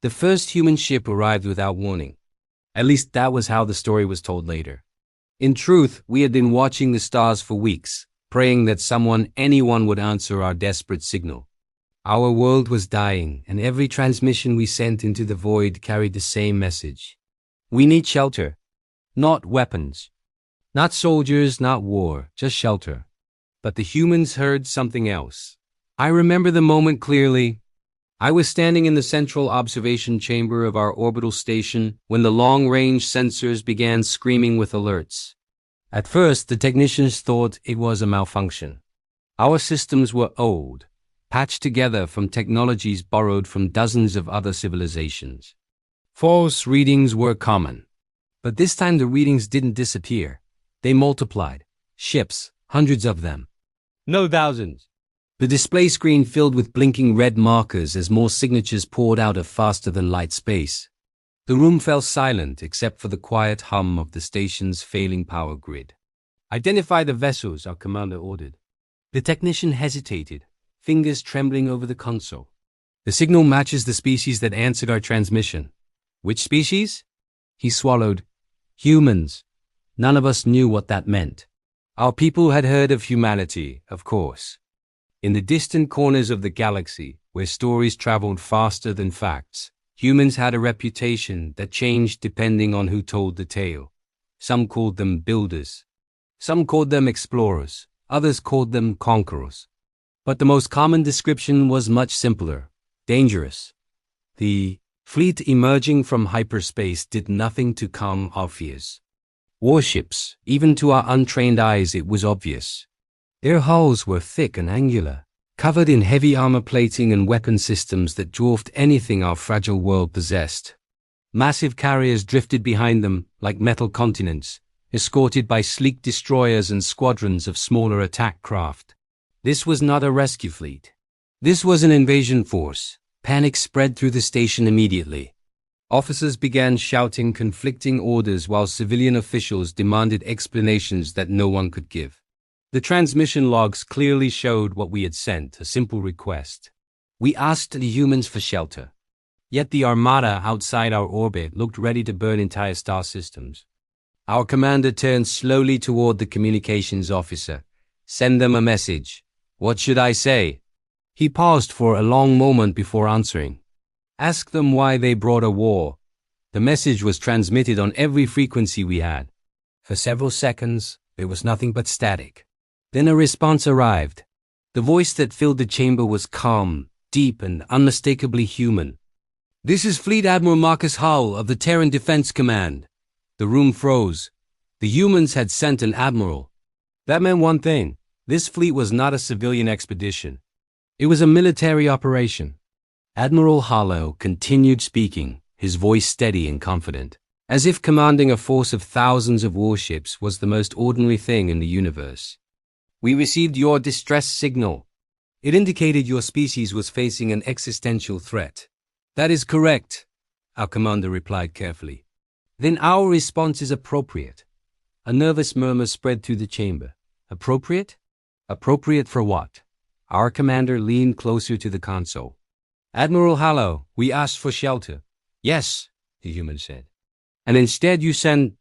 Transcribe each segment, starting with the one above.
The first human ship arrived without warning. At least that was how the story was told later. In truth, we had been watching the stars for weeks, praying that anyone would answer our desperate signal. Our world was dying, and every transmission we sent into the void carried the same message. We need shelter. Not weapons. Not soldiers, not war, just shelter. But the humans heard something else. I remember the moment clearly. I was standing in the central observation chamber of our orbital station when the long-range sensors began screaming with alerts. At first, the technicians thought it was a malfunction. Our systems were old, patched together from technologies borrowed from dozens of other civilizations. False readings were common. But this time the readings didn't disappear. They multiplied. Ships, hundreds of them. No, thousands. The display screen filled with blinking red markers as more signatures poured out of faster-than-light space. The room fell silent except for the quiet hum of the station's failing power grid. Identify the vessels, our commander ordered. The technician hesitated, fingers trembling over the console. The signal matches the species that answered our transmission. Which species? He swallowed. Humans. None of us knew what that meant. Our people had heard of humanity, of course. In the distant corners of the galaxy, where stories traveled faster than facts, humans had a reputation that changed depending on who told the tale. Some called them builders. Some called them explorers. Others called them conquerors. But the most common description was much simpler. Dangerous. The fleet emerging from hyperspace did nothing to calm our fears. Warships, even to our untrained eyes it was obvious. Their hulls were thick and angular, covered in heavy armor plating and weapon systems that dwarfed anything our fragile world possessed. Massive carriers drifted behind them like metal continents, escorted by sleek destroyers and squadrons of smaller attack craft. This was not a rescue fleet. This was an invasion force. Panic spread through the station immediately. Officers began shouting conflicting orders while civilian officials demanded explanations that no one could give. The transmission logs clearly showed what we had sent, a simple request. We asked the humans for shelter. Yet the armada outside our orbit looked ready to burn entire star systems. Our commander turned slowly toward the communications officer. Send them a message. What should I say? He paused for a long moment before answering. Ask them why they brought a war. The message was transmitted on every frequency we had. For several seconds, there was nothing but static. Then a response arrived. The voice that filled the chamber was calm, deep, and unmistakably human. This is Fleet Admiral Marcus Hull of the Terran Defense Command. The room froze. The humans had sent an admiral. That meant one thing. This fleet was not a civilian expedition. It was a military operation. Admiral Harlow continued speaking, his voice steady and confident, as if commanding a force of thousands of warships was the most ordinary thing in the universe. We received your distress signal. It indicated your species was facing an existential threat. That is correct, our commander replied carefully. Then our response is appropriate. A nervous murmur spread through the chamber. Appropriate? Appropriate for what? Our commander leaned closer to the console. Admiral Harlow, we asked for shelter. Yes, the human said. And instead you sent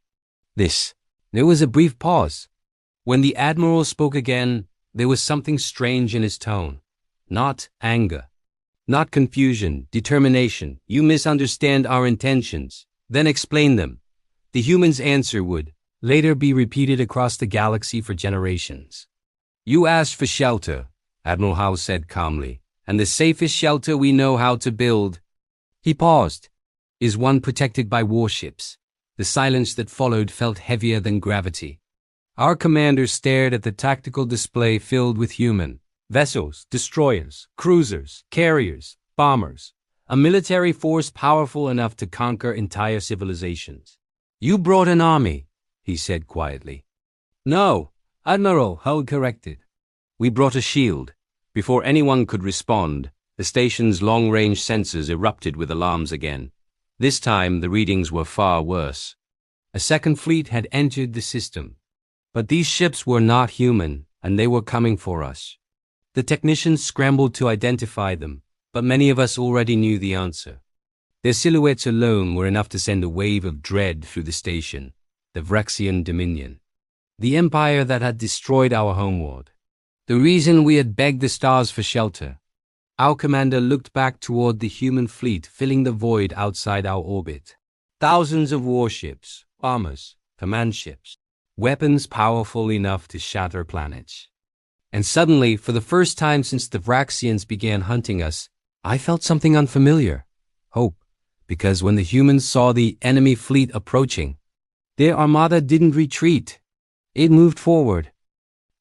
this. There was a brief pause. When the admiral spoke again, there was something strange in his tone. Not anger. Not confusion, determination. You misunderstand our intentions. Then explain them. The human's answer would later be repeated across the galaxy for generations. You asked for shelter, Admiral Howe said calmly. And the safest shelter we know how to build. He paused. Is one protected by warships. The silence that followed felt heavier than gravity. Our commander stared at the tactical display filled with human vessels, destroyers, cruisers, carriers, bombers. A military force powerful enough to conquer entire civilizations. You brought an army, he said quietly. No, Admiral, Hull corrected. We brought a shield. Before anyone could respond, the station's long-range sensors erupted with alarms again. This time, the readings were far worse. A second fleet had entered the system. But these ships were not human, and they were coming for us. The technicians scrambled to identify them, but many of us already knew the answer. Their silhouettes alone were enough to send a wave of dread through the station, the Vraxian Dominion, the empire that had destroyed our homeworld. The reason we had begged the stars for shelter. Our commander looked back toward the human fleet filling the void outside our orbit. Thousands of warships, bombers, command ships, weapons powerful enough to shatter planets. And suddenly, for the first time since the Vraxians began hunting us, I felt something unfamiliar. Hope. Because when the humans saw the enemy fleet approaching, their armada didn't retreat. It moved forward.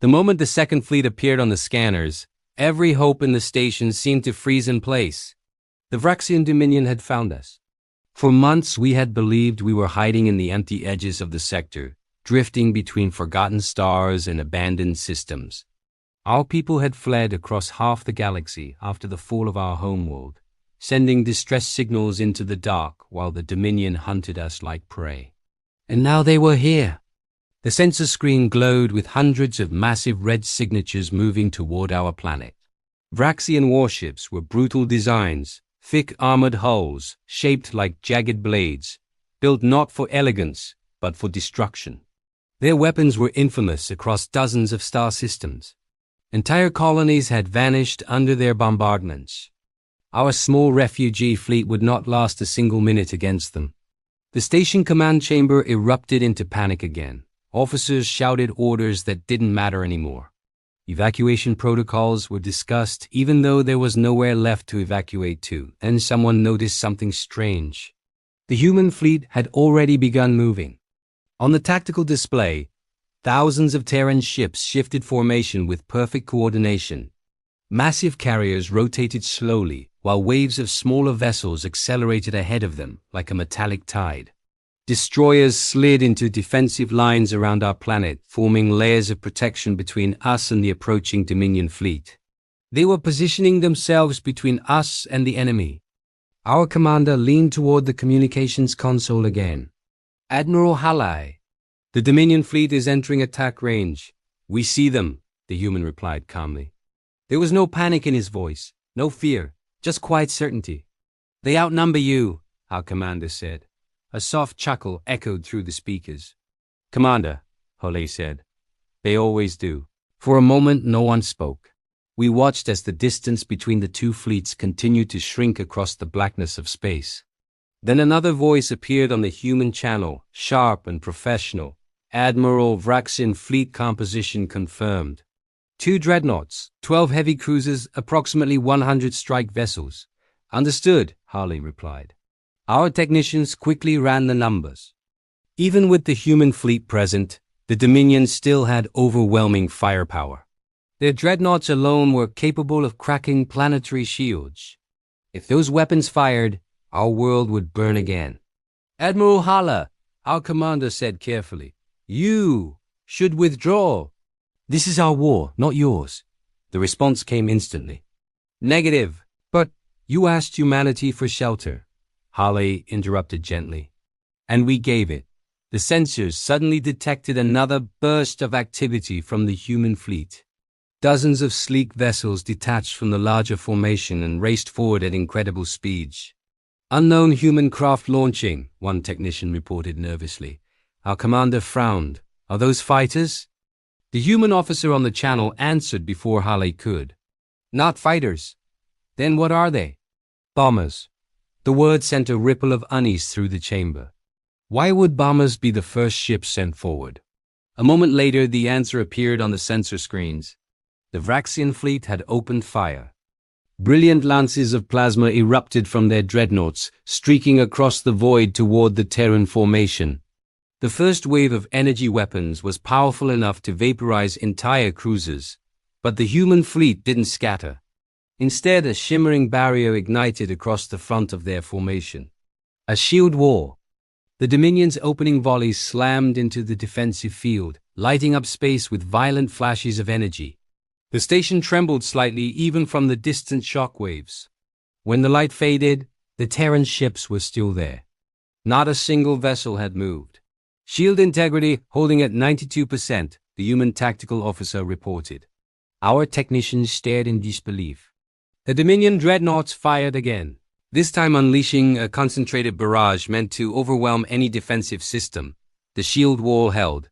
The moment the second fleet appeared on the scanners, every hope in the station seemed to freeze in place. The Vraxian Dominion had found us. For months we had believed we were hiding in the empty edges of the sector, drifting between forgotten stars and abandoned systems. Our people had fled across half the galaxy after the fall of our homeworld, sending distress signals into the dark while the Dominion hunted us like prey. And now they were here. The sensor screen glowed with hundreds of massive red signatures moving toward our planet. Vraxian warships were brutal designs, thick armored hulls shaped like jagged blades, built not for elegance but for destruction. Their weapons were infamous across dozens of star systems. Entire colonies had vanished under their bombardments. Our small refugee fleet would not last a single minute against them. The station command chamber erupted into panic again. Officers shouted orders that didn't matter anymore. Evacuation protocols were discussed even though there was nowhere left to evacuate to, and someone noticed something strange. The human fleet had already begun moving. On the tactical display, thousands of Terran ships shifted formation with perfect coordination. Massive carriers rotated slowly, while waves of smaller vessels accelerated ahead of them like a metallic tide. Destroyers slid into defensive lines around our planet, forming layers of protection between us and the approaching Dominion fleet. They were positioning themselves between us and the enemy. Our commander leaned toward the communications console again. "Admiral Halai, the Dominion fleet is entering attack range. We see them," the human replied calmly. There was no panic in his voice, no fear, just quiet certainty. "They outnumber you," our commander said. A soft chuckle echoed through the speakers. "Commander," Halai said, "they always do." For a moment no one spoke. We watched as the distance between the two fleets continued to shrink across the blackness of space. Then another voice appeared on the human channel, sharp and professional. "Admiral Vraxian fleet composition confirmed. 2 dreadnoughts, 12 heavy cruisers, approximately 100 strike vessels." "Understood," Harley replied. Our technicians quickly ran the numbers. Even with the human fleet present, the Dominion still had overwhelming firepower. Their dreadnoughts alone were capable of cracking planetary shields. If those weapons fired, our world would burn again. "Admiral Hala," our commander said carefully, "you should withdraw. This is our war, not yours." The response came instantly. "Negative, but you asked humanity for shelter," Harley interrupted gently. "And we gave it." The sensors suddenly detected another burst of activity from the human fleet. Dozens of sleek vessels detached from the larger formation and raced forward at incredible speeds. "Unknown human craft launching," one technician reported nervously. Our commander frowned. "Are those fighters?" The human officer on the channel answered before Harley could. "Not fighters." "Then what are they?" "Bombers." The word sent a ripple of unease through the chamber. Why would bombers be the first ship sent forward? A moment later, the answer appeared on the sensor screens. The Vraxian fleet had opened fire. Brilliant lances of plasma erupted from their dreadnoughts, streaking across the void toward the Terran formation. The first wave of energy weapons was powerful enough to vaporize entire cruisers, but the human fleet didn't scatter. Instead, a shimmering barrier ignited across the front of their formation. A shield wall. The Dominion's opening volleys slammed into the defensive field, lighting up space with violent flashes of energy. The station trembled slightly even from the distant shockwaves. When the light faded, the Terran ships were still there. Not a single vessel had moved. "Shield integrity holding at 92%, the human tactical officer reported. Our technicians stared in disbelief. The Dominion dreadnoughts fired again. this time unleashing a concentrated barrage meant to overwhelm any defensive system. The shield wall held.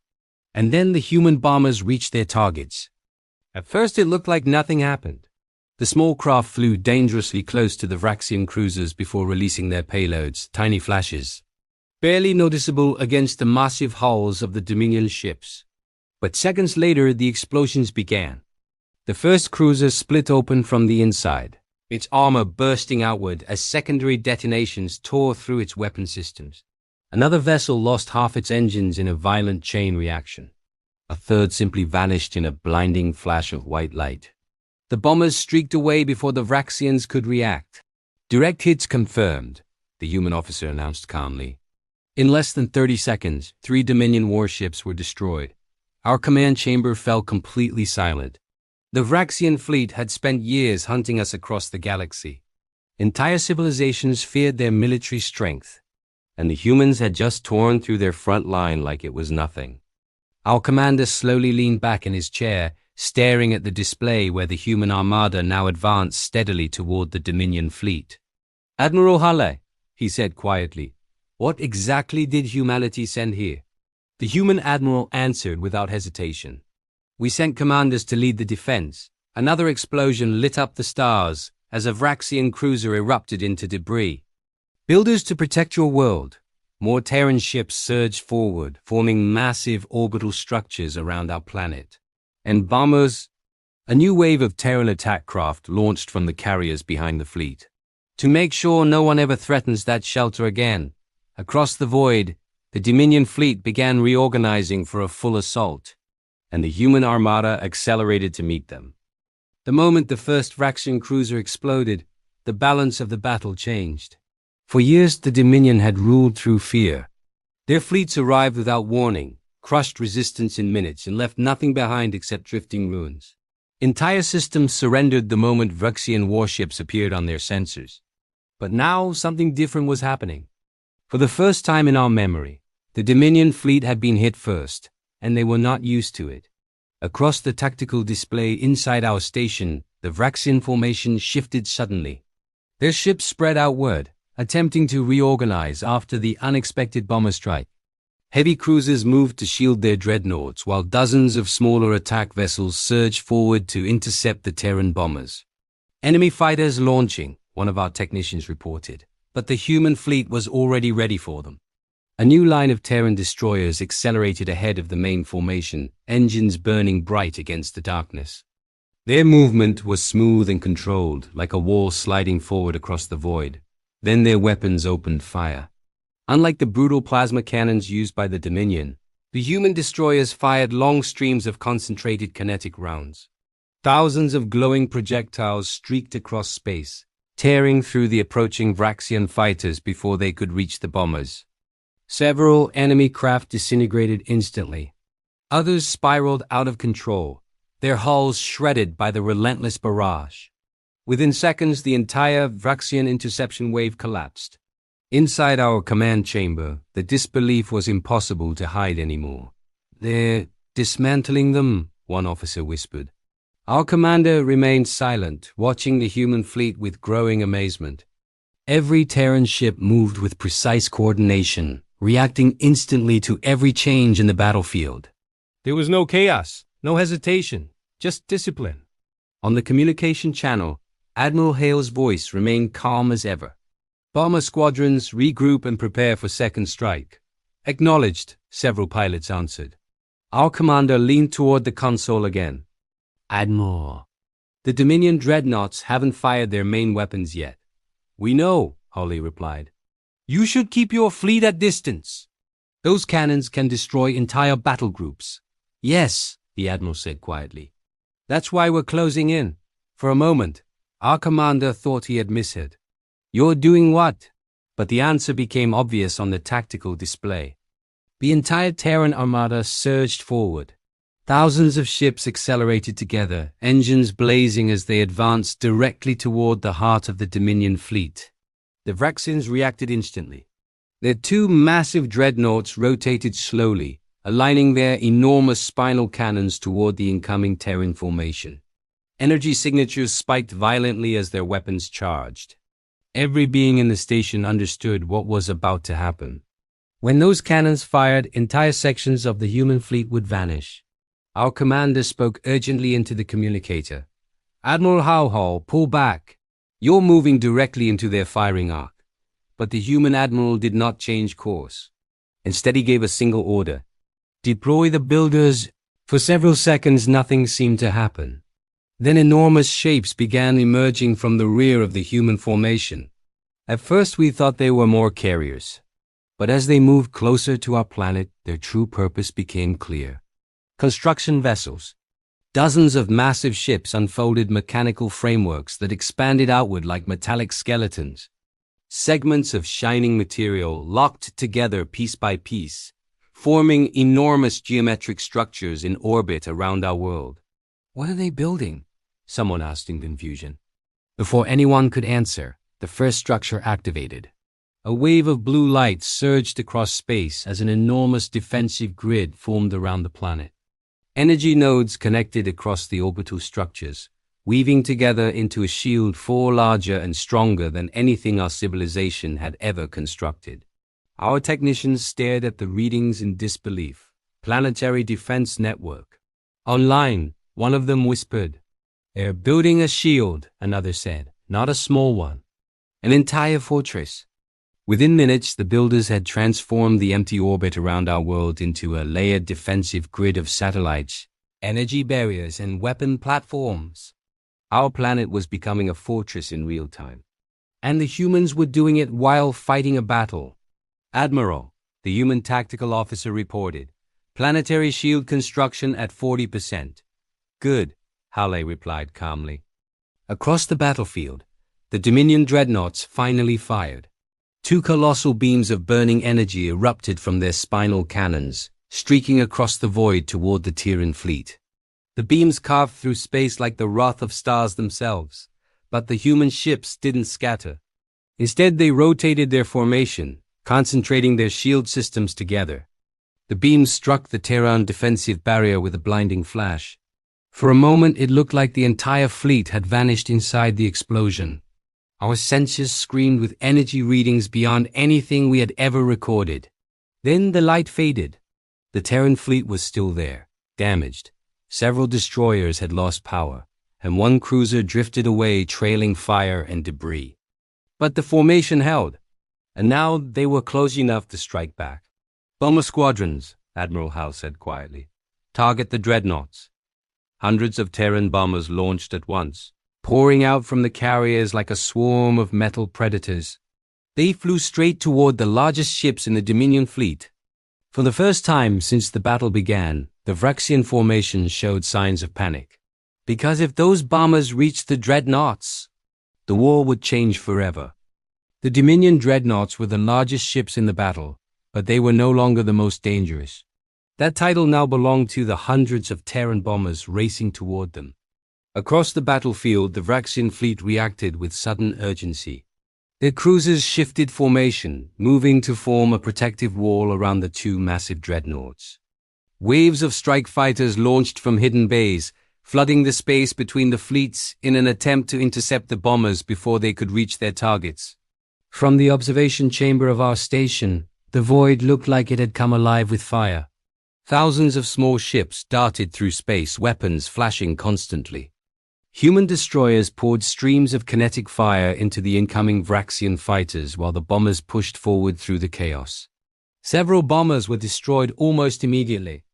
And then the human bombers reached their targets. At first it looked like nothing happened. The small craft flew dangerously close to the Vraxian cruisers before releasing their payloads, tiny flashes, barely noticeable against the massive hulls of the Dominion ships. But seconds later, the explosions began. The first cruiser split open from the inside, its armor bursting outward as secondary detonations tore through its weapon systems. Another vessel lost half its engines in a violent chain reaction. A third simply vanished in a blinding flash of white light. The bombers streaked away before the Vraxians could react. Direct hits confirmed, the human officer announced calmly. In less than 30 seconds, 3 Dominion warships were destroyed. Our command chamber fell completely silent. The Vraxian fleet had spent years hunting us across the galaxy. Entire civilizations feared their military strength, and the humans had just torn through their front line like it was nothing. Our commander slowly leaned back in his chair, staring at the display where the human armada now advanced steadily toward the Dominion fleet. "Admiral Halle," he said quietly, "what exactly did humanity send here?" The human admiral answered without hesitation. "We sent commanders to lead the defense." Another explosion lit up the stars as a Vraxian cruiser erupted into debris. "Builders to protect your world." More Terran ships surged forward, forming massive orbital structures around our planet. And bombers, a new wave of Terran attack craft launched from the carriers behind the fleet. To make sure no one ever threatens that shelter again, across the void, the Dominion fleet began reorganizing for a full assault, and the human armada accelerated to meet them. The moment the first Vraxian cruiser exploded, the balance of the battle changed. For years, the Dominion had ruled through fear. Their fleets arrived without warning, crushed resistance in minutes, and left nothing behind except drifting ruins. Entire systems surrendered the moment Vraxian warships appeared on their sensors. But now something different was happening. For the first time in our memory, the Dominion fleet had been hit first, and they were not used to it. Across the tactical display inside our station, the Vraxian formation shifted suddenly. Their ships spread outward, attempting to reorganize after the unexpected bomber strike. Heavy cruisers moved to shield their dreadnoughts, while dozens of smaller attack vessels surged forward to intercept the Terran bombers. "Enemy fighters launching," one of our technicians reported, but the human fleet was already ready for them. A new line of Terran destroyers accelerated ahead of the main formation, engines burning bright against the darkness. Their movement was smooth and controlled, like a wall sliding forward across the void. Then their weapons opened fire. Unlike the brutal plasma cannons used by the Dominion, the human destroyers fired long streams of concentrated kinetic rounds. Thousands of glowing projectiles streaked across space, tearing through the approaching Vraxian fighters before they could reach the bombers. Several enemy craft disintegrated instantly. Others spiraled out of control, their hulls shredded by the relentless barrage. Within seconds, the entire Vraxian interception wave collapsed. Inside our command chamber, the disbelief was impossible to hide anymore. "They're dismantling them," one officer whispered. Our commander remained silent, watching the human fleet with growing amazement. Every Terran ship moved with precise coordination, reacting instantly to every change in the battlefield. There was no chaos, no hesitation, just discipline. On the communication channel, Admiral Hale's voice remained calm as ever. "Bomber squadrons, regroup and prepare for second strike." "Acknowledged," several pilots answered. Our commander leaned toward the console again. "Admiral, the Dominion dreadnoughts haven't fired their main weapons yet." "We know," Holly replied. "You should keep your fleet at distance. Those cannons can destroy entire battle groups." "Yes," the Admiral said quietly. "That's why we're closing in." For a moment, our commander thought he had misheard. "You're doing what?" But the answer became obvious on the tactical display. The entire Terran armada surged forward. Thousands of ships accelerated together, engines blazing as they advanced directly toward the heart of the Dominion fleet. The Vraxians reacted instantly. Their 2 massive dreadnoughts rotated slowly, aligning their enormous spinal cannons toward the incoming Terran formation. Energy signatures spiked violently as their weapons charged. Every being in the station understood what was about to happen. When those cannons fired, entire sections of the human fleet would vanish. Our commander spoke urgently into the communicator. "Admiral Howhall, pull back. You're moving directly into their firing arc." But the human admiral did not change course. Instead, he gave a single order: "Deploy the builders." For several seconds, nothing seemed to happen. Then enormous shapes began emerging from the rear of the human formation. At first, we thought they were more carriers. But as they moved closer to our planet, their true purpose became clear. Construction vessels. Dozens of massive ships unfolded mechanical frameworks that expanded outward like metallic skeletons. Segments of shining material locked together piece by piece, forming enormous geometric structures in orbit around our world. "What are they building?" someone asked in confusion. Before anyone could answer, the first structure activated. A wave of blue light surged across space as an enormous defensive grid formed around the planet. Energy nodes connected across the orbital structures, weaving together into a shield far larger and stronger than anything our civilization had ever constructed. Our technicians stared at the readings in disbelief. "Planetary defense network." "Online," one of them whispered. "They're building a shield," another said. "Not a small one. An entire fortress." Within minutes, the builders had transformed the empty orbit around our world into a layered defensive grid of satellites, energy barriers, and weapon platforms. Our planet was becoming a fortress in real time. And the humans were doing it while fighting a battle. "Admiral," the human tactical officer reported, "planetary shield construction at 40%. "Good," Hale replied calmly. Across the battlefield, the Dominion dreadnoughts finally fired. Two colossal beams of burning energy erupted from their spinal cannons, streaking across the void toward the Terran fleet. The beams carved through space like the wrath of stars themselves, but the human ships didn't scatter. Instead, they rotated their formation, concentrating their shield systems together. The beams struck the Terran defensive barrier with a blinding flash. For a moment, it looked like the entire fleet had vanished inside the explosion. Our sensors screamed with energy readings beyond anything we had ever recorded. Then the light faded. The Terran fleet was still there, damaged. Several destroyers had lost power, and one cruiser drifted away trailing fire and debris. But the formation held, and now they were close enough to strike back. "Bomber squadrons," Admiral Howe said quietly. "Target the dreadnoughts." Hundreds of Terran bombers launched at once, pouring out from the carriers like a swarm of metal predators. They flew straight toward the largest ships in the Dominion fleet. For the first time since the battle began, the Vraxian formation showed signs of panic. Because if those bombers reached the dreadnoughts, the war would change forever. The Dominion dreadnoughts were the largest ships in the battle, but they were no longer the most dangerous. That title now belonged to the hundreds of Terran bombers racing toward them. Across the battlefield, the Vraxian fleet reacted with sudden urgency. Their cruisers shifted formation, moving to form a protective wall around the two massive dreadnoughts. Waves of strike fighters launched from hidden bays, flooding the space between the fleets in an attempt to intercept the bombers before they could reach their targets. From the observation chamber of our station, the void looked like it had come alive with fire. Thousands of small ships darted through space, weapons flashing constantly. Human destroyers poured streams of kinetic fire into the incoming Vraxian fighters while the bombers pushed forward through the chaos. Several bombers were destroyed almost immediately.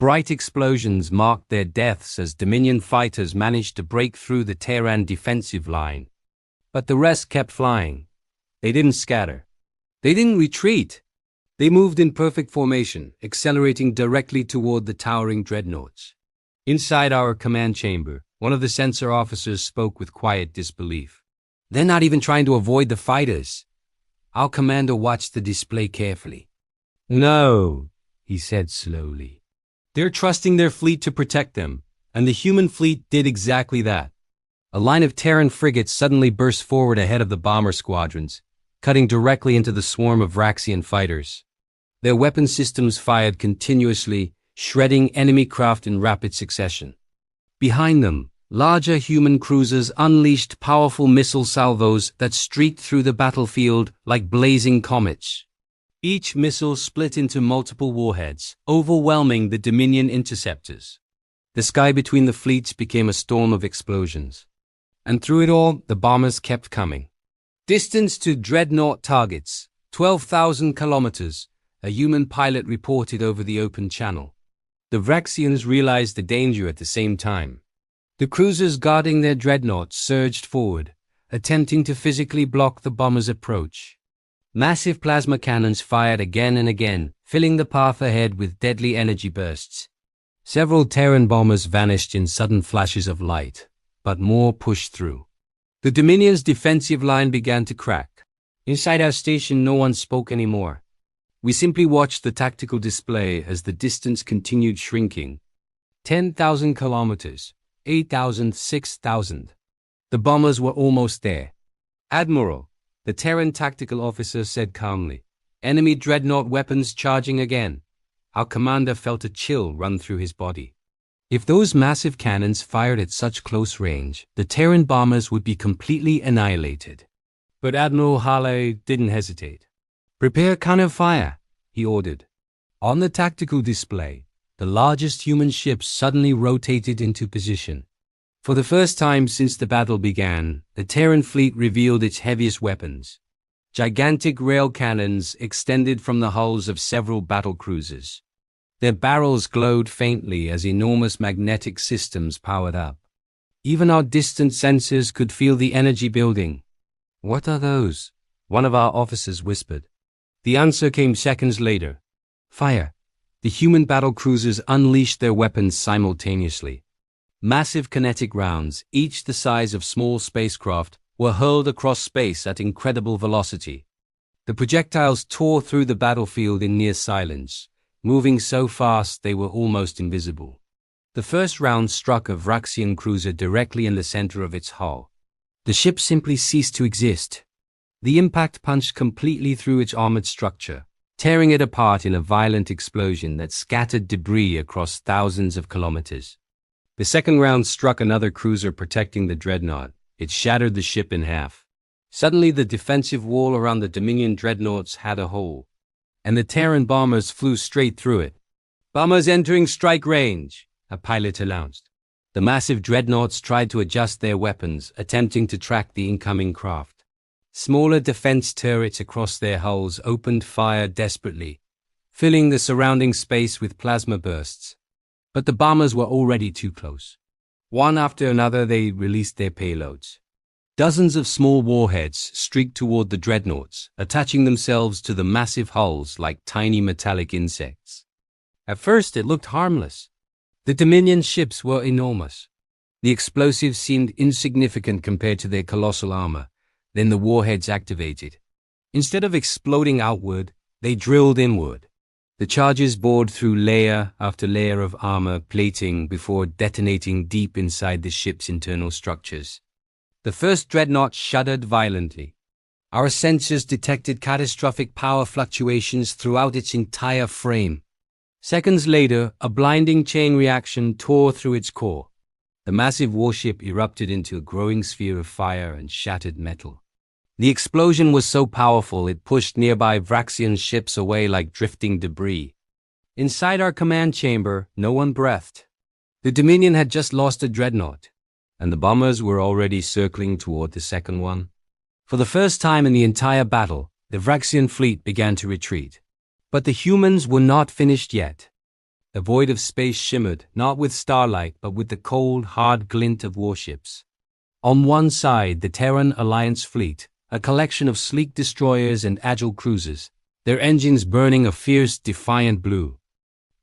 Bright explosions marked their deaths as Dominion fighters managed to break through the Terran defensive line. But the rest kept flying. They didn't scatter. They didn't retreat. They moved in perfect formation, accelerating directly toward the towering dreadnoughts. Inside our command chamber, one of the sensor officers spoke with quiet disbelief. "They're not even trying to avoid the fighters." Our commander watched the display carefully. "No," he said slowly. "They're trusting their fleet to protect them, and the human fleet did exactly that." A line of Terran frigates suddenly burst forward ahead of the bomber squadrons, cutting directly into the swarm of Vraxian fighters. Their weapon systems fired continuously, shredding enemy craft in rapid succession. Behind them, Larger human cruisers unleashed powerful missile salvos that streaked through the battlefield like blazing comets. Each missile split into multiple warheads, overwhelming the Dominion interceptors. The sky between the fleets became a storm of explosions. And through it all, the bombers kept coming. Distance to dreadnought targets, 12,000 kilometers, a human pilot reported over the open channel. The Vraxians realized the danger at the same time. The cruisers guarding their dreadnoughts surged forward, attempting to physically block the bombers' approach. Massive plasma cannons fired again and again, filling the path ahead with deadly energy bursts. Several Terran bombers vanished in sudden flashes of light, but more pushed through. The Dominion's defensive line began to crack. Inside our station, no one spoke anymore. We simply watched the tactical display as the distance continued shrinking. 10,000 kilometers, 8,000, 6,000. The bombers were almost there. "Admiral," the Terran tactical officer said calmly, "enemy dreadnought weapons charging again." Our commander felt a chill run through his body. If those massive cannons fired at such close range, the Terran bombers would be completely annihilated. But Admiral Hale didn't hesitate. "Prepare counter-fire," he ordered. On the tactical display, the largest human ships suddenly rotated into position. For the first time since the battle began, the Terran fleet revealed its heaviest weapons. Gigantic rail cannons extended from the hulls of several battle cruisers. Their barrels glowed faintly as enormous magnetic systems powered up. Even our distant sensors could feel the energy building. "What are those?" one of our officers whispered. The answer came seconds later. Fire. The human battle cruisers unleashed their weapons simultaneously. Massive kinetic rounds, each the size of small spacecraft, were hurled across space at incredible velocity. The projectiles tore through the battlefield in near silence, moving so fast they were almost invisible. The first round struck a Vraxian cruiser directly in the center of its hull. The ship simply ceased to exist. The impact punched completely through its armored structure, tearing it apart in a violent explosion that scattered debris across thousands of kilometers. The second round struck another cruiser protecting the dreadnought. It shattered the ship in half. Suddenly, the defensive wall around the Dominion dreadnoughts had a hole, and the Terran bombers flew straight through it. "Bombers entering strike range," a pilot announced. The massive dreadnoughts tried to adjust their weapons, attempting to track the incoming craft. Smaller defense turrets across their hulls opened fire desperately, filling the surrounding space with plasma bursts. But the bombers were already too close. One after another, they released their payloads. Dozens of small warheads streaked toward the dreadnoughts, attaching themselves to the massive hulls like tiny metallic insects. At first, it looked harmless. The Dominion ships were enormous. The explosives seemed insignificant compared to their colossal armor. Then the warheads activated. Instead of exploding outward, they drilled inward. The charges bored through layer after layer of armor plating before detonating deep inside the ship's internal structures. The first dreadnought shuddered violently. Our sensors detected catastrophic power fluctuations throughout its entire frame. Seconds later, a blinding chain reaction tore through its core. The massive warship erupted into a growing sphere of fire and shattered metal. The explosion was so powerful it pushed nearby Vraxian ships away like drifting debris. Inside our command chamber, no one breathed. The Dominion had just lost a dreadnought, and the bombers were already circling toward the second one. For the first time in the entire battle, the Vraxian fleet began to retreat. But the humans were not finished yet. A void of space shimmered, not with starlight, but with the cold, hard glint of warships. On one side, the Terran Alliance fleet, a collection of sleek destroyers and agile cruisers, their engines burning a fierce, defiant blue.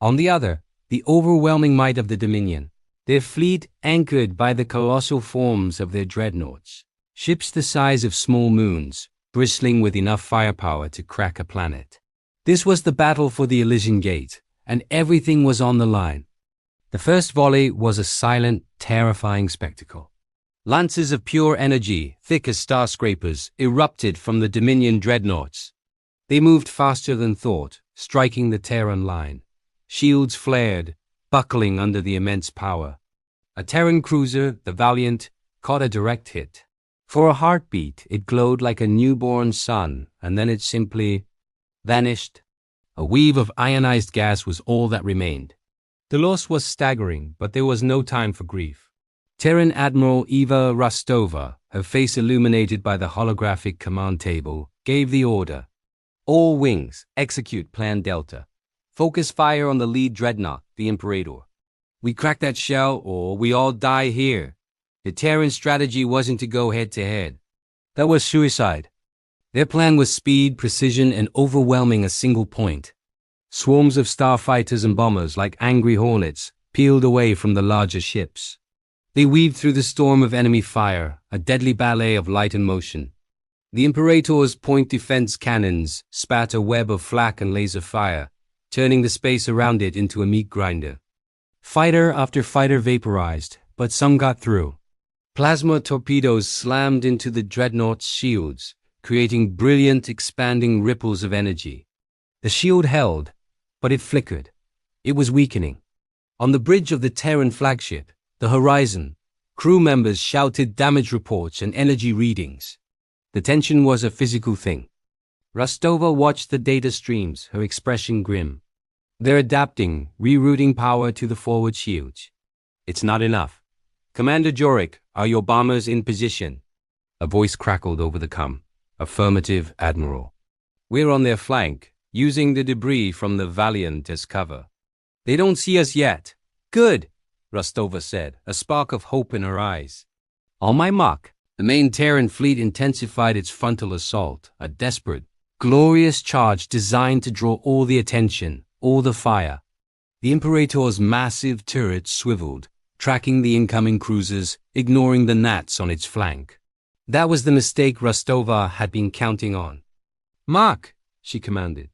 On the other, the overwhelming might of the Dominion, their fleet anchored by the colossal forms of their dreadnoughts, ships the size of small moons, bristling with enough firepower to crack a planet. This was the battle for the Elysian Gate, and everything was on the line. The first volley was a silent, terrifying spectacle. Lances of pure energy, thick as skyscrapers, erupted from the Dominion dreadnoughts. They moved faster than thought, striking the Terran line. Shields flared, buckling under the immense power. A Terran cruiser, the Valiant, caught a direct hit. For a heartbeat, it glowed like a newborn sun, and then it simply vanished. A weave of ionized gas was all that remained. The loss was staggering, but there was no time for grief. Terran Admiral Eva Rostova, her face illuminated by the holographic command table, gave the order. All wings, execute Plan Delta. Focus fire on the lead dreadnought, the Imperator. We crack that shell or we all die here. The Terran strategy wasn't to go head-to-head. That was suicide. Their plan was speed, precision, and overwhelming a single point. Swarms of starfighters and bombers, like angry hornets, peeled away from the larger ships. They weaved through the storm of enemy fire, a deadly ballet of light and motion. The Imperator's point defense cannons spat a web of flak and laser fire, turning the space around it into a meat grinder. Fighter after fighter vaporized, but some got through. Plasma torpedoes slammed into the dreadnought's shields, creating brilliant, expanding ripples of energy. The shield held, but it flickered. It was weakening. On the bridge of the Terran flagship, the Horizon, crew members shouted damage reports and energy readings. The tension was a physical thing. Rostova watched the data streams, her expression grim. They're adapting, rerouting power to the forward shields. It's not enough. Commander Jorik, are your bombers in position? A voice crackled over the com. Affirmative, Admiral. We're on their flank, using the debris from the Valiant as cover. They don't see us yet. Good, Rostova said, a spark of hope in her eyes. On my mark, the main Terran fleet intensified its frontal assault, a desperate, glorious charge designed to draw all the attention, all the fire. The Imperator's massive turret swiveled, tracking the incoming cruisers, ignoring the gnats on its flank. That was the mistake Rostova had been counting on. Mark, she commanded.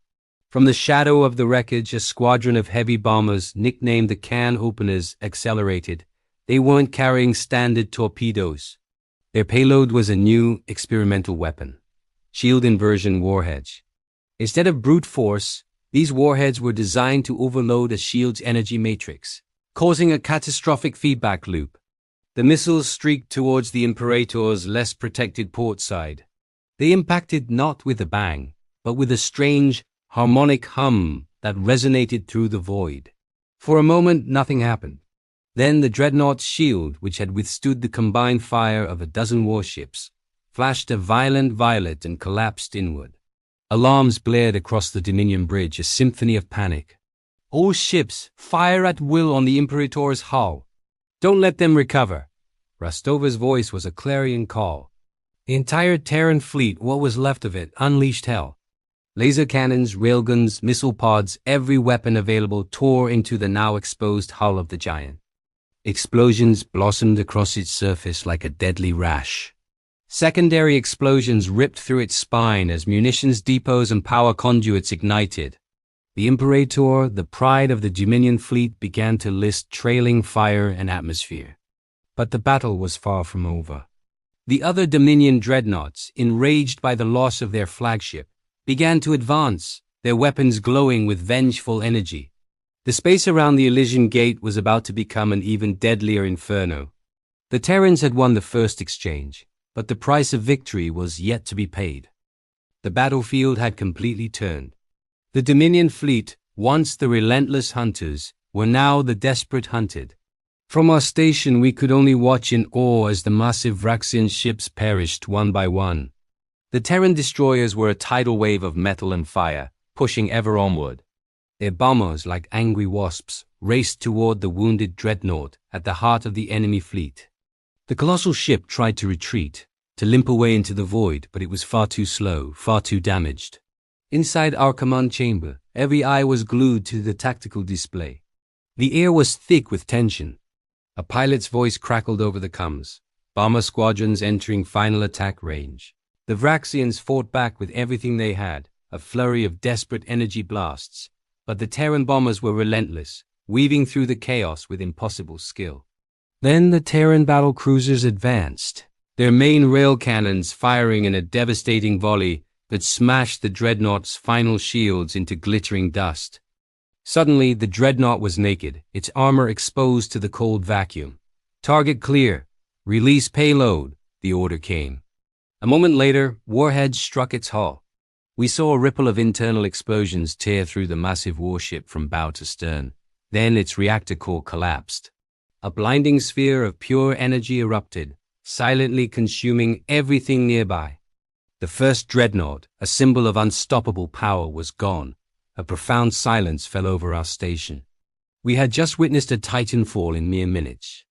From the shadow of the wreckage, a squadron of heavy bombers, nicknamed the can openers, accelerated. They weren't carrying standard torpedoes. Their payload was a new, experimental weapon. Shield inversion warheads. Instead of brute force, these warheads were designed to overload a shield's energy matrix, causing a catastrophic feedback loop. The missiles streaked towards the Imperator's less protected port side. They impacted not with a bang, but with a strange, harmonic hum that resonated through the void. For a moment, nothing happened. Then the dreadnought's shield, which had withstood the combined fire of a dozen warships, flashed a violent violet and collapsed inward. Alarms blared across the Dominion bridge, a symphony of panic. All ships, fire at will on the Imperator's hull. Don't let them recover. Rostova's voice was a clarion call. The entire Terran fleet, what was left of it, unleashed hell. Laser cannons, railguns, missile pods, every weapon available tore into the now exposed hull of the giant. Explosions blossomed across its surface like a deadly rash. Secondary explosions ripped through its spine as munitions depots and power conduits ignited. The Imperator, the pride of the Dominion fleet, began to list trailing fire and atmosphere. But the battle was far from over. The other Dominion dreadnoughts, enraged by the loss of their flagship, began to advance, their weapons glowing with vengeful energy. The space around the Elysian Gate was about to become an even deadlier inferno. The Terrans had won the first exchange, but the price of victory was yet to be paid. The battlefield had completely turned. The Dominion fleet, once the relentless hunters, were now the desperate hunted. From our station we could only watch in awe as the massive Vraxian ships perished one by one. The Terran destroyers were a tidal wave of metal and fire, pushing ever onward. Their bombers, like angry wasps, raced toward the wounded dreadnought at the heart of the enemy fleet. The colossal ship tried to retreat, to limp away into the void, but it was far too slow, far too damaged. Inside our command chamber, every eye was glued to the tactical display. The air was thick with tension. A pilot's voice crackled over the comms. Bomber squadrons entering final attack range. The Vraxians fought back with everything they had, a flurry of desperate energy blasts. But the Terran bombers were relentless, weaving through the chaos with impossible skill. Then the Terran battle cruisers advanced, their main rail cannons firing in a devastating volley that smashed the dreadnought's final shields into glittering dust. Suddenly, the dreadnought was naked, its armor exposed to the cold vacuum. Target clear. Release payload, the order came. A moment later, warhead struck its hull. We saw a ripple of internal explosions tear through the massive warship from bow to stern. Then its reactor core collapsed. A blinding sphere of pure energy erupted, silently consuming everything nearby. The first dreadnought, a symbol of unstoppable power, was gone. A profound silence fell over our station. We had just witnessed a titan fall in mere minutes.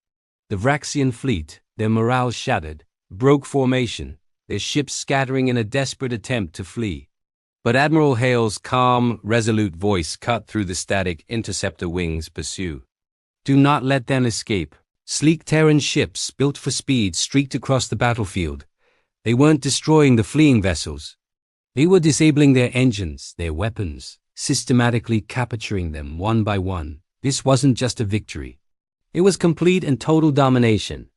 The Vraxian fleet, their morale shattered, broke formation, their ships scattering in a desperate attempt to flee. But Admiral Hale's calm, resolute voice cut through the static. Interceptor wings pursue. Do not let them escape. Sleek Terran ships, built for speed, streaked across the battlefield. They weren't destroying the fleeing vessels. They were disabling their engines, their weapons, systematically capturing them one by one. This wasn't just a victory. It was complete and total domination.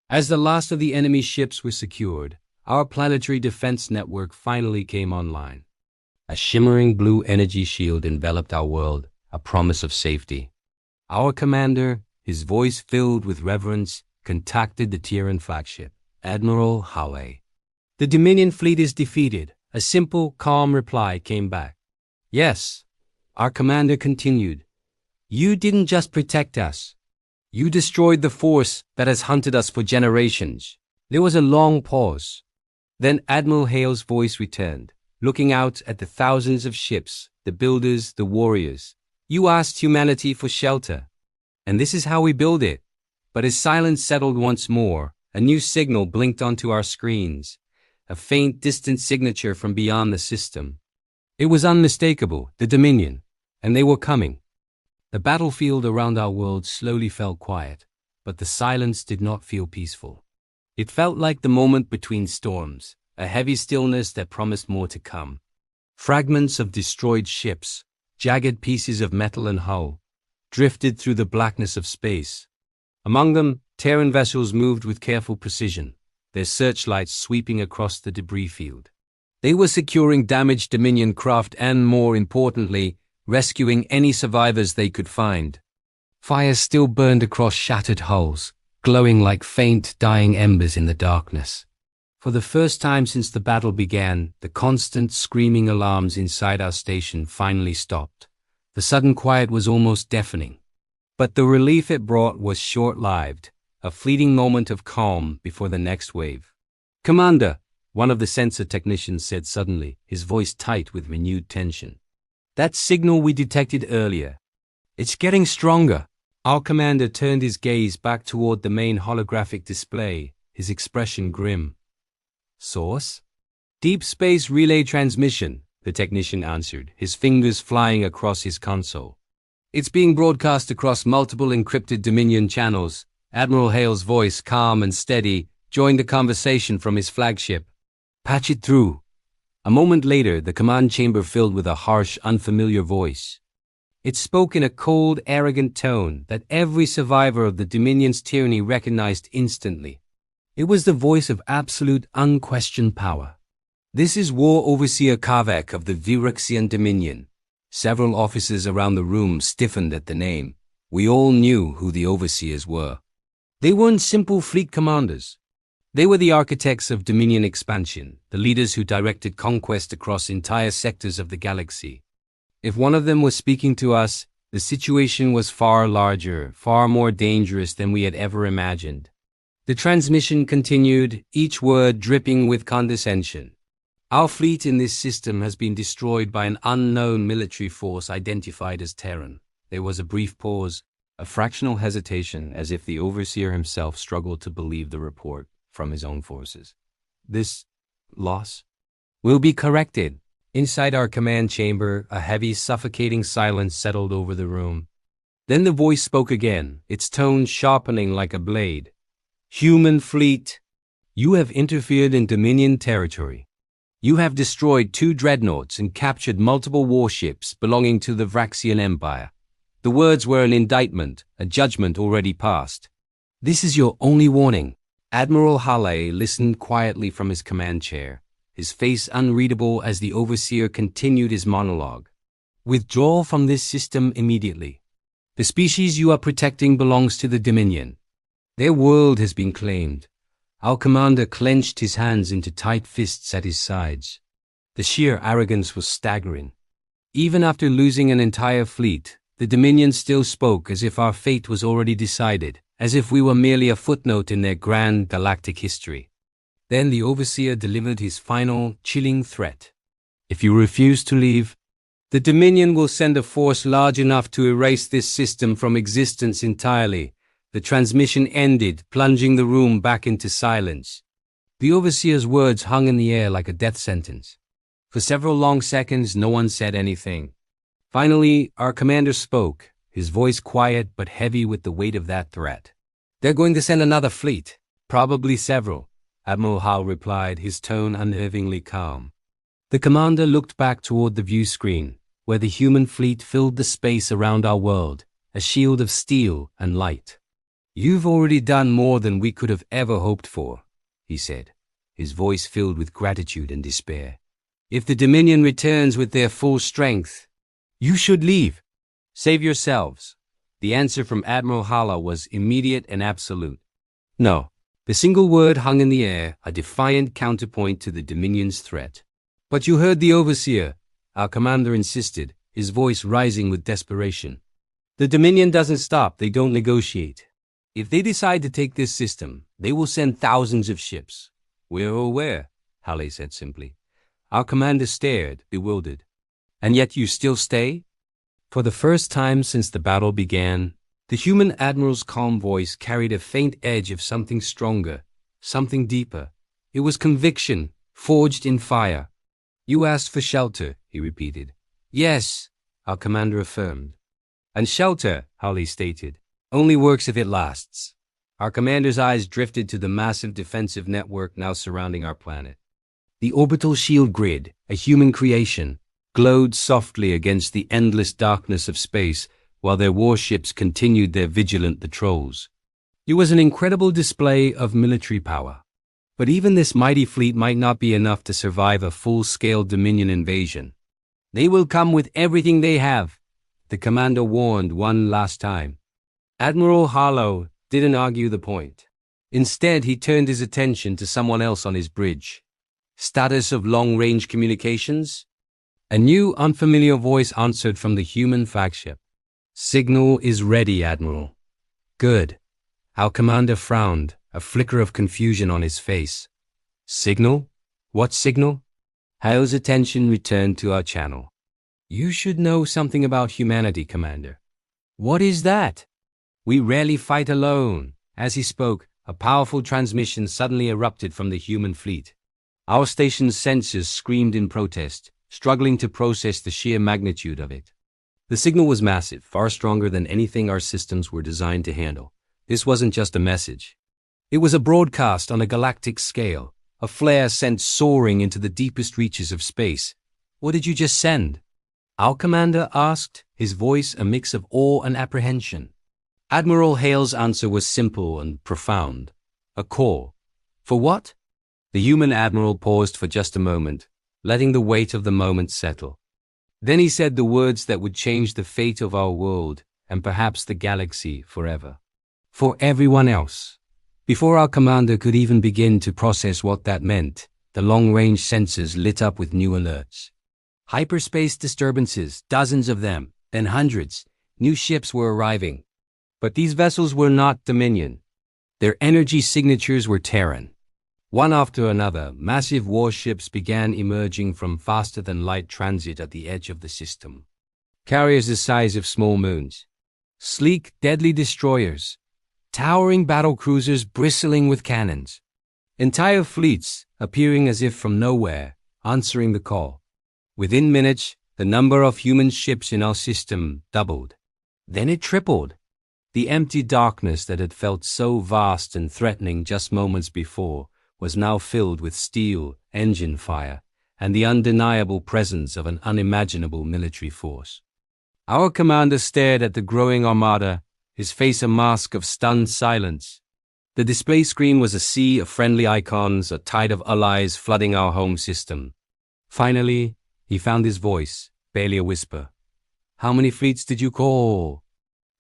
As the last of the enemy ships were secured, our planetary defense network finally came online. A shimmering blue energy shield enveloped our world, a promise of safety. Our commander, his voice filled with reverence, contacted the Terran flagship, Admiral HFY. The Dominion fleet is defeated. A simple, calm reply came back. Yes, our commander continued. You didn't just protect us. You destroyed the force that has hunted us for generations. There was a long pause. Then Admiral Hale's voice returned, looking out at the thousands of ships, the builders, the warriors. You asked humanity for shelter, and this is how we build it. But as silence settled once more, a new signal blinked onto our screens, a faint, distant signature from beyond the system. It was unmistakable, the Dominion, and they were coming. The battlefield around our world slowly fell quiet, but the silence did not feel peaceful. It felt like the moment between storms, a heavy stillness that promised more to come. Fragments of destroyed ships, jagged pieces of metal and hull, drifted through the blackness of space. Among them, Terran vessels moved with careful precision, their searchlights sweeping across the debris field. They were securing damaged Dominion craft and, more importantly, rescuing any survivors they could find. Fires still burned across shattered hulls, glowing like faint, dying embers in the darkness. For the first time since the battle began, the constant screaming alarms inside our station finally stopped. The sudden quiet was almost deafening. But the relief it brought was short-lived, a fleeting moment of calm before the next wave. Commander, one of the sensor technicians said suddenly, his voice tight with renewed tension. That signal we detected earlier. It's getting stronger. Our commander turned his gaze back toward the main holographic display, his expression grim. Source? Deep Space Relay Transmission, the technician answered, his fingers flying across his console. It's being broadcast across multiple encrypted Dominion channels. Admiral Hale's voice, calm and steady, joined the conversation from his flagship. Patch it through. A moment later, the command chamber filled with a harsh, unfamiliar voice. It spoke in a cold, arrogant tone that every survivor of the Dominion's tyranny recognized instantly. It was the voice of absolute, unquestioned power. This is War Overseer Kavek of the Vraxian Dominion. Several officers around the room stiffened at the name. We all knew who the overseers were. They weren't simple fleet commanders. They were the architects of Dominion expansion, the leaders who directed conquest across entire sectors of the galaxy. If one of them was speaking to us, the situation was far larger, far more dangerous than we had ever imagined. The transmission continued, each word dripping with condescension. Our fleet in this system has been destroyed by an unknown military force identified as Terran. There was a brief pause, a fractional hesitation, as if the overseer himself struggled to believe the report from his own forces. This loss will be corrected. Inside our command chamber, a heavy, suffocating silence settled over the room. Then the voice spoke again, its tone sharpening like a blade. Human fleet, you have interfered in Dominion territory. You have destroyed 2 dreadnoughts and captured multiple warships belonging to the Vraxian Empire. The words were an indictment, a judgment already passed. This is your only warning. Admiral HFY listened quietly from his command chair, his face unreadable as the overseer continued his monologue. Withdraw from this system immediately. The species you are protecting belongs to the Dominion. Their world has been claimed. Our commander clenched his hands into tight fists at his sides. The sheer arrogance was staggering. Even after losing an entire fleet, the Dominion still spoke as if our fate was already decided, as if we were merely a footnote in their grand galactic history. Then the Overseer delivered his final, chilling threat. If you refuse to leave, the Dominion will send a force large enough to erase this system from existence entirely. The transmission ended, plunging the room back into silence. The Overseer's words hung in the air like a death sentence. For several long seconds, no one said anything. Finally, our commander spoke, his voice quiet but heavy with the weight of that threat. They're going to send another fleet, probably several, Admiral Hall replied, his tone unnervingly calm. The commander looked back toward the view screen, where the human fleet filled the space around our world, a shield of steel and light. You've already done more than we could have ever hoped for, he said, his voice filled with gratitude and despair. If the Dominion returns with their full strength, you should leave. Save yourselves. The answer from Admiral Hala was immediate and absolute. No. The single word hung in the air, a defiant counterpoint to the Dominion's threat. But you heard the Overseer, our commander insisted, his voice rising with desperation. The Dominion doesn't stop, they don't negotiate. If they decide to take this system, they will send thousands of ships. We're aware, Halley said simply. Our commander stared, bewildered. And yet you still stay? For the first time since the battle began, the human admiral's calm voice carried a faint edge of something stronger, something deeper. It was conviction, forged in fire. You asked for shelter, he repeated. Yes, our commander affirmed. And shelter, Halley stated, only works if it lasts. Our commander's eyes drifted to the massive defensive network now surrounding our planet. The orbital shield grid, a human creation, glowed softly against the endless darkness of space while their warships continued their vigilant patrols. It was an incredible display of military power. But even this mighty fleet might not be enough to survive a full-scale Dominion invasion. They will come with everything they have, the commander warned one last time. Admiral Harlow didn't argue the point. Instead, he turned his attention to someone else on his bridge. Status of long-range communications? A new, unfamiliar voice answered from the human flagship. Signal is ready, Admiral. Good. Our commander frowned, a flicker of confusion on his face. Signal? What signal? Hale's attention returned to our channel. You should know something about humanity, Commander. What is that? We rarely fight alone. As he spoke, a powerful transmission suddenly erupted from the human fleet. Our station's sensors screamed in protest, struggling to process the sheer magnitude of it. The signal was massive, far stronger than anything our systems were designed to handle. This wasn't just a message. It was a broadcast on a galactic scale, a flare sent soaring into the deepest reaches of space. What did you just send? Our commander asked, his voice a mix of awe and apprehension. Admiral Hale's answer was simple and profound. A call. For what? The human admiral paused for just a moment, letting the weight of the moment settle. Then he said the words that would change the fate of our world and perhaps the galaxy forever. For everyone else. Before our commander could even begin to process what that meant, the long-range sensors lit up with new alerts. Hyperspace disturbances, dozens of them, then hundreds. New ships were arriving. But these vessels were not Dominion. Their energy signatures were Terran. One after another, massive warships began emerging from faster-than-light transit at the edge of the system. Carriers the size of small moons. Sleek, deadly destroyers. Towering battlecruisers bristling with cannons. Entire fleets appearing as if from nowhere, answering the call. Within minutes, the number of human ships in our system doubled. Then it tripled. The empty darkness that had felt so vast and threatening just moments before was now filled with steel, engine fire, and the undeniable presence of an unimaginable military force. Our commander stared at the growing armada, his face a mask of stunned silence. The display screen was a sea of friendly icons, a tide of allies flooding our home system. Finally, he found his voice, barely a whisper. How many fleets did you call?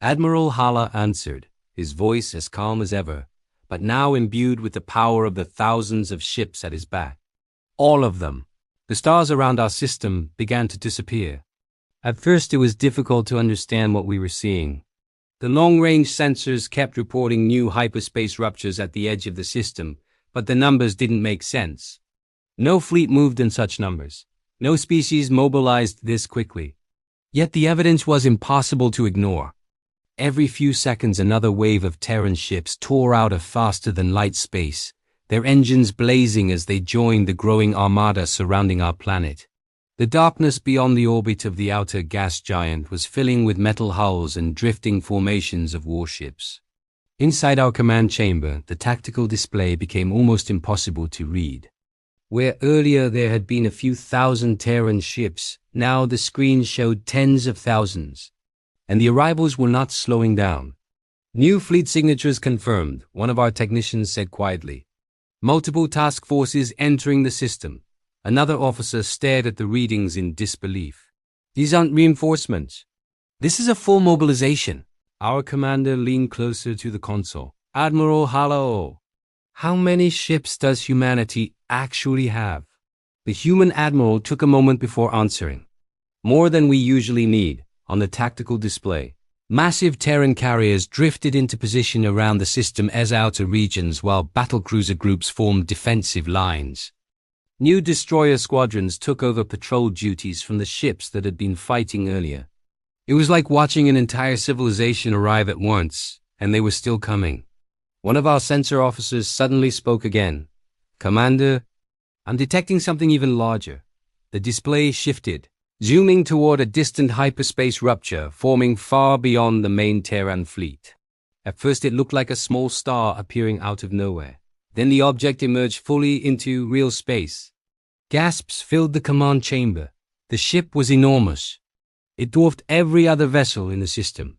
Admiral Hala answered, his voice as calm as ever, but now imbued with the power of the thousands of ships at his back. All of them. The stars around our system began to disappear. At first it was difficult to understand what we were seeing. The long-range sensors kept reporting new hyperspace ruptures at the edge of the system, but the numbers didn't make sense. No fleet moved in such numbers. No species mobilized this quickly. Yet the evidence was impossible to ignore. Every few seconds another wave of Terran ships tore out of faster-than-light space, their engines blazing as they joined the growing armada surrounding our planet. The darkness beyond the orbit of the outer gas giant was filling with metal hulls and drifting formations of warships. Inside our command chamber, the tactical display became almost impossible to read. Where earlier there had been a few thousand Terran ships, now the screen showed tens of thousands. And the arrivals were not slowing down. New fleet signatures confirmed, one of our technicians said quietly. Multiple task forces entering the system. Another officer stared at the readings in disbelief. These aren't reinforcements. This is a full mobilization. Our commander leaned closer to the console. Admiral Halo, how many ships does humanity actually have? The human admiral took a moment before answering. More than we usually need. On the tactical display, massive Terran carriers drifted into position around the system as outer regions while battlecruiser groups formed defensive lines. New destroyer squadrons took over patrol duties from the ships that had been fighting earlier. It was like watching an entire civilization arrive at once, and they were still coming. One of our sensor officers suddenly spoke again. Commander, I'm detecting something even larger. The display shifted, zooming toward a distant hyperspace rupture forming far beyond the main Terran fleet. At first it looked like a small star appearing out of nowhere. Then the object emerged fully into real space. Gasps filled the command chamber. The ship was enormous. It dwarfed every other vessel in the system.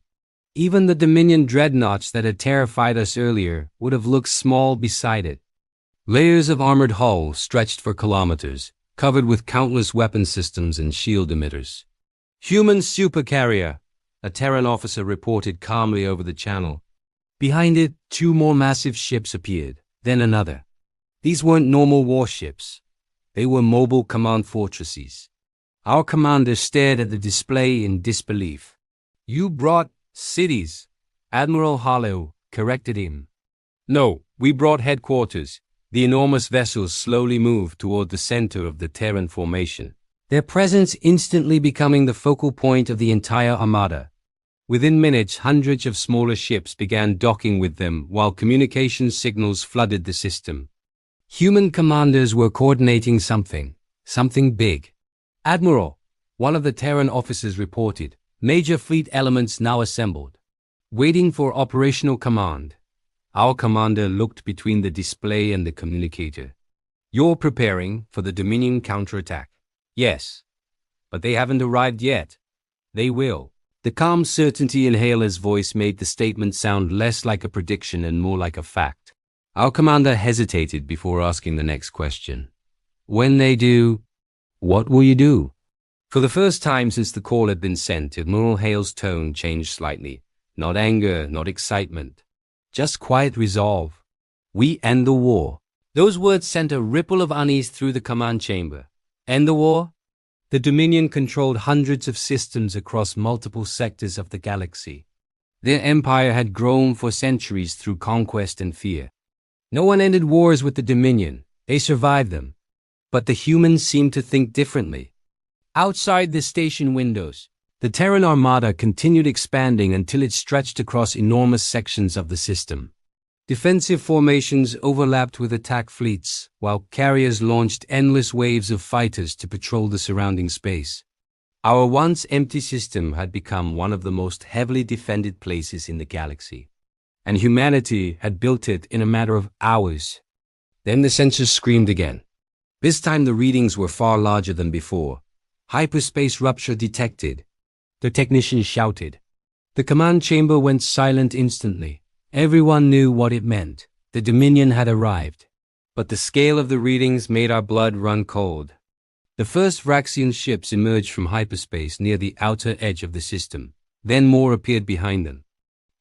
Even the Dominion dreadnoughts that had terrified us earlier would have looked small beside it. Layers of armored hull stretched for kilometers, covered with countless weapon systems and shield emitters. Human supercarrier, a Terran officer reported calmly over the channel. Behind it, two more massive ships appeared, then another. These weren't normal warships. They were mobile command fortresses. Our commander stared at the display in disbelief. You brought cities, Admiral Halo corrected him. No, we brought headquarters. The enormous vessels slowly moved toward the center of the Terran formation, their presence instantly becoming the focal point of the entire armada. Within minutes, hundreds of smaller ships began docking with them while communications signals flooded the system. Human commanders were coordinating something big. Admiral, one of the Terran officers reported, major fleet elements now assembled, waiting for operational command. Our commander looked between the display and the communicator. You're preparing for the Dominion counterattack. Yes, but they haven't arrived yet. They will. The calm certainty in Hala's voice made the statement sound less like a prediction and more like a fact. Our commander hesitated before asking the next question. When they do, what will you do? For the first time since the call had been sent, Admiral Hale's tone changed slightly. Not anger, not excitement. Just quiet resolve. We end the war. Those words sent a ripple of unease through the command chamber. End the war? The Dominion controlled hundreds of systems across multiple sectors of the galaxy. Their empire had grown for centuries through conquest and fear. No one ended wars with the Dominion. They survived them. But the humans seemed to think differently. Outside the station windows, the Terran armada continued expanding until it stretched across enormous sections of the system. Defensive formations overlapped with attack fleets, while carriers launched endless waves of fighters to patrol the surrounding space. Our once empty system had become one of the most heavily defended places in the galaxy, and humanity had built it in a matter of hours. Then the sensors screamed again. This time the readings were far larger than before. Hyperspace rupture detected. The technician shouted. The command chamber went silent instantly. Everyone knew what it meant. The Dominion had arrived. But the scale of the readings made our blood run cold. The first Vraxian ships emerged from hyperspace near the outer edge of the system. Then more appeared behind them.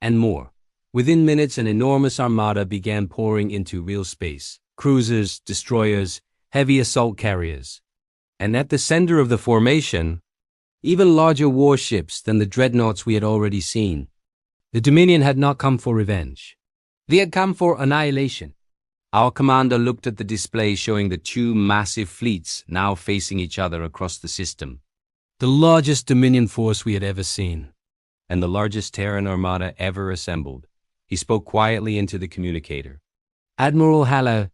And more. Within minutes, an enormous armada began pouring into real space. Cruisers, destroyers, heavy assault carriers. And at the center of the formation, even larger warships than the dreadnoughts we had already seen. The Dominion had not come for revenge. They had come for annihilation. Our commander looked at the display showing the two massive fleets now facing each other across the system. The largest Dominion force we had ever seen, and the largest Terran armada ever assembled. He spoke quietly into the communicator. Admiral Haller,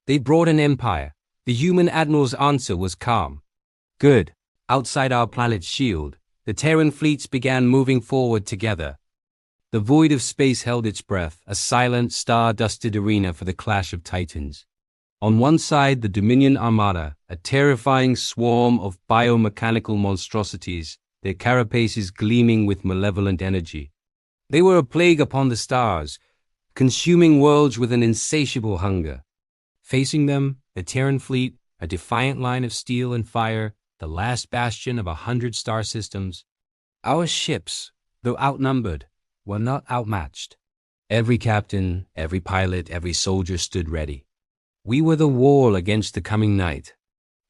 they brought an empire. The human admiral's answer was calm. Good. Outside our planet's shield, the Terran fleets began moving forward together. The void of space held its breath, a silent, star-dusted arena for the clash of titans. On one side, the Dominion Armada, a terrifying swarm of biomechanical monstrosities, their carapaces gleaming with malevolent energy. They were a plague upon the stars, consuming worlds with an insatiable hunger. Facing them, the Terran fleet, a defiant line of steel and fire, the last bastion of 100 star systems. Our ships, though outnumbered, were not outmatched. Every captain, every pilot, every soldier stood ready. We were the wall against the coming night.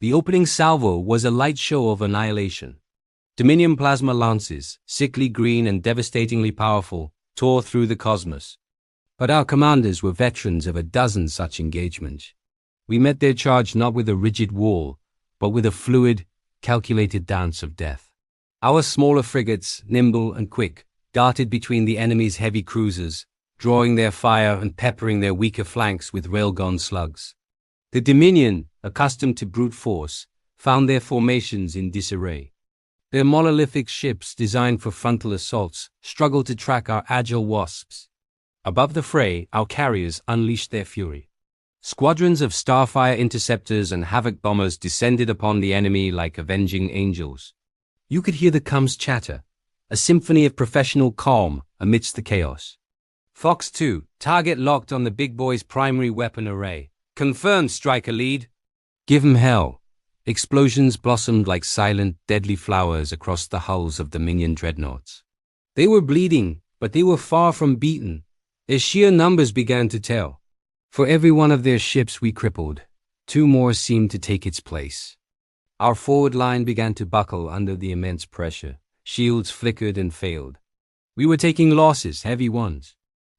The opening salvo was a light show of annihilation. Dominion plasma lances, sickly green and devastatingly powerful, tore through the cosmos. But our commanders were veterans of a dozen such engagements. We met their charge not with a rigid wall, but with a fluid, calculated dance of death. Our smaller frigates, nimble and quick, darted between the enemy's heavy cruisers, drawing their fire and peppering their weaker flanks with railgun slugs. The Dominion, accustomed to brute force, found their formations in disarray. Their monolithic ships, designed for frontal assaults, struggled to track our agile wasps. Above the fray, our carriers unleashed their fury. Squadrons of Starfire interceptors and Havoc bombers descended upon the enemy like avenging angels. You could hear the comms chatter, a symphony of professional calm amidst the chaos. Fox 2, target locked on the big boy's primary weapon array. Confirmed, striker lead. Give 'em hell. Explosions blossomed like silent, deadly flowers across the hulls of Dominion dreadnoughts. They were bleeding, but they were far from beaten. Their sheer numbers began to tell. For every one of their ships we crippled, two more seemed to take its place. Our forward line began to buckle under the immense pressure. Shields flickered and failed. We were taking losses, heavy ones.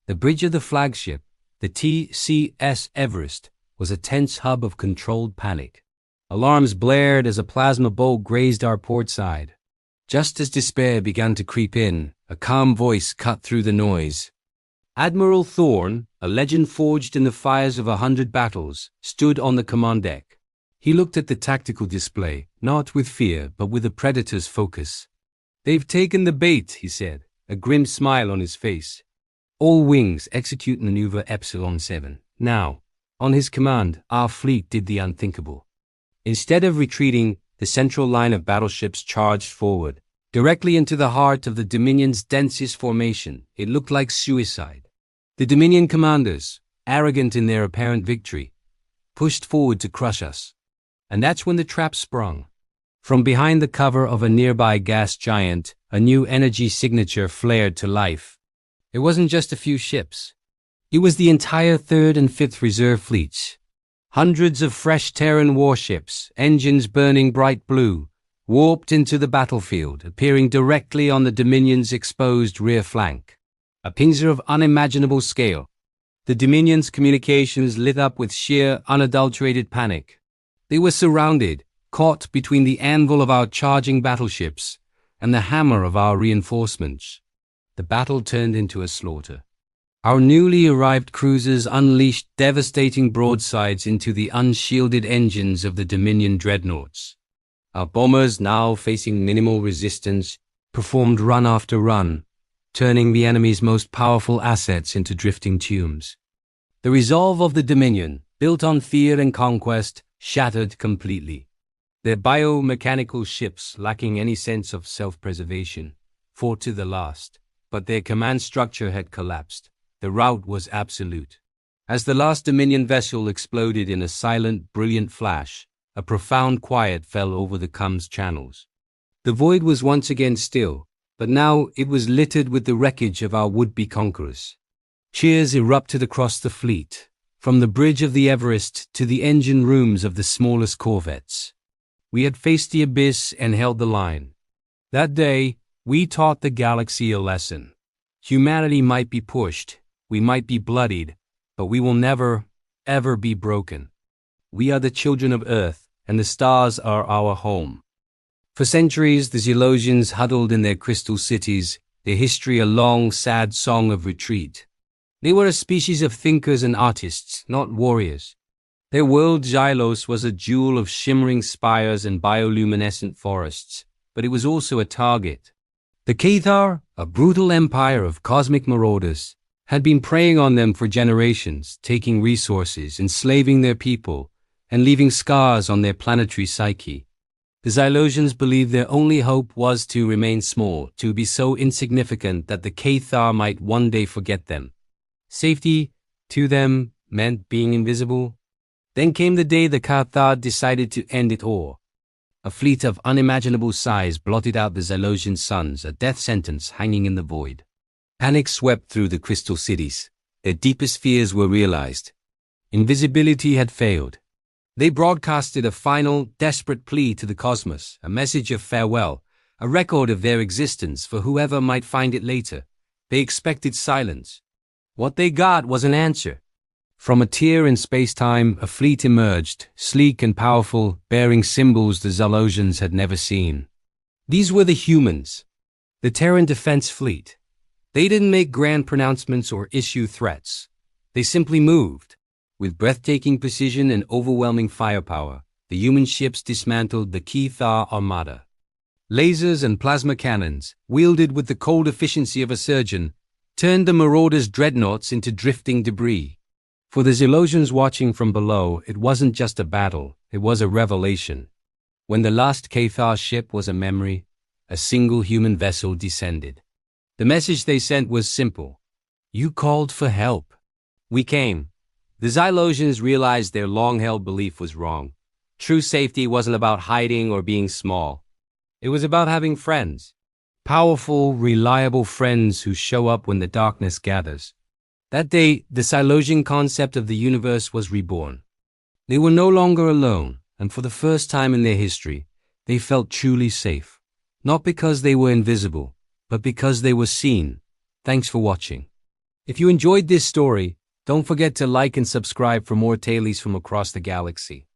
The bridge of the flagship, the TCS Everest, was a tense hub of controlled panic. Alarms blared as a plasma bolt grazed our port side. Just as despair began to creep in, a calm voice cut through the noise. Admiral Thorne, a legend forged in the fires of 100 battles, stood on the command deck. He looked at the tactical display, not with fear, but with a predator's focus. They've taken the bait, he said, a grim smile on his face. All wings execute maneuver Epsilon 7. Now, on his command, our fleet did the unthinkable. Instead of retreating, the central line of battleships charged forward, directly into the heart of the Dominion's densest formation. It looked like suicide. The Dominion commanders, arrogant in their apparent victory, pushed forward to crush us. And that's when the trap sprung. From behind the cover of a nearby gas giant, a new energy signature flared to life. It wasn't just a few ships. It was the entire 3rd and 5th Reserve fleets. Hundreds of fresh Terran warships, engines burning bright blue, warped into the battlefield, appearing directly on the Dominion's exposed rear flank. A pincer of unimaginable scale. The Dominion's communications lit up with sheer, unadulterated panic. They were surrounded, caught between the anvil of our charging battleships and the hammer of our reinforcements. The battle turned into a slaughter. Our newly arrived cruisers unleashed devastating broadsides into the unshielded engines of the Dominion dreadnoughts. Our bombers, now facing minimal resistance, performed run after run, turning the enemy's most powerful assets into drifting tombs. The resolve of the Dominion, built on fear and conquest, shattered completely. Their biomechanical ships, lacking any sense of self-preservation, fought to the last, but their command structure had collapsed. The rout was absolute. As the last Dominion vessel exploded in a silent, brilliant flash, a profound quiet fell over the comms channels. The void was once again still, but now it was littered with the wreckage of our would-be conquerors. Cheers erupted across the fleet, from the bridge of the Everest to the engine rooms of the smallest corvettes. We had faced the abyss and held the line. That day, we taught the galaxy a lesson. Humanity might be pushed, we might be bloodied, but we will never, ever be broken. We are the children of Earth, and the stars are our home. For centuries, the Zilosians huddled in their crystal cities, their history a long, sad song of retreat. They were a species of thinkers and artists, not warriors. Their world, Xylos, was a jewel of shimmering spires and bioluminescent forests, but it was also a target. The Cathar, a brutal empire of cosmic marauders, had been preying on them for generations, taking resources, enslaving their people, and leaving scars on their planetary psyche. The Xylosians believed their only hope was to remain small, to be so insignificant that the Cathar might one day forget them. Safety, to them, meant being invisible. Then came the day the Cathar decided to end it all. A fleet of unimaginable size blotted out the Xylosian suns, a death sentence hanging in the void. Panic swept through the crystal cities. Their deepest fears were realized. Invisibility had failed. They broadcasted a final, desperate plea to the cosmos, a message of farewell, a record of their existence for whoever might find it later. They expected silence. What they got was an answer. From a tear in space-time, a fleet emerged, sleek and powerful, bearing symbols the Xylosians had never seen. These were the humans, the Terran Defense Fleet. They didn't make grand pronouncements or issue threats. They simply moved. With breathtaking precision and overwhelming firepower, the human ships dismantled the Cathar armada. Lasers and plasma cannons, wielded with the cold efficiency of a surgeon, turned the marauders' dreadnoughts into drifting debris. For the Xylosians watching from below, it wasn't just a battle, it was a revelation. When the last Cathar ship was a memory, a single human vessel descended. The message they sent was simple. You called for help. We came. The Xylosians realized their long-held belief was wrong. True safety wasn't about hiding or being small. It was about having friends. Powerful, reliable friends who show up when the darkness gathers. That day, the Xylosian concept of the universe was reborn. They were no longer alone, and for the first time in their history, they felt truly safe. Not because they were invisible, but because they were seen. Thanks for watching. If you enjoyed this story, don't forget to like and subscribe for more tales from across the galaxy.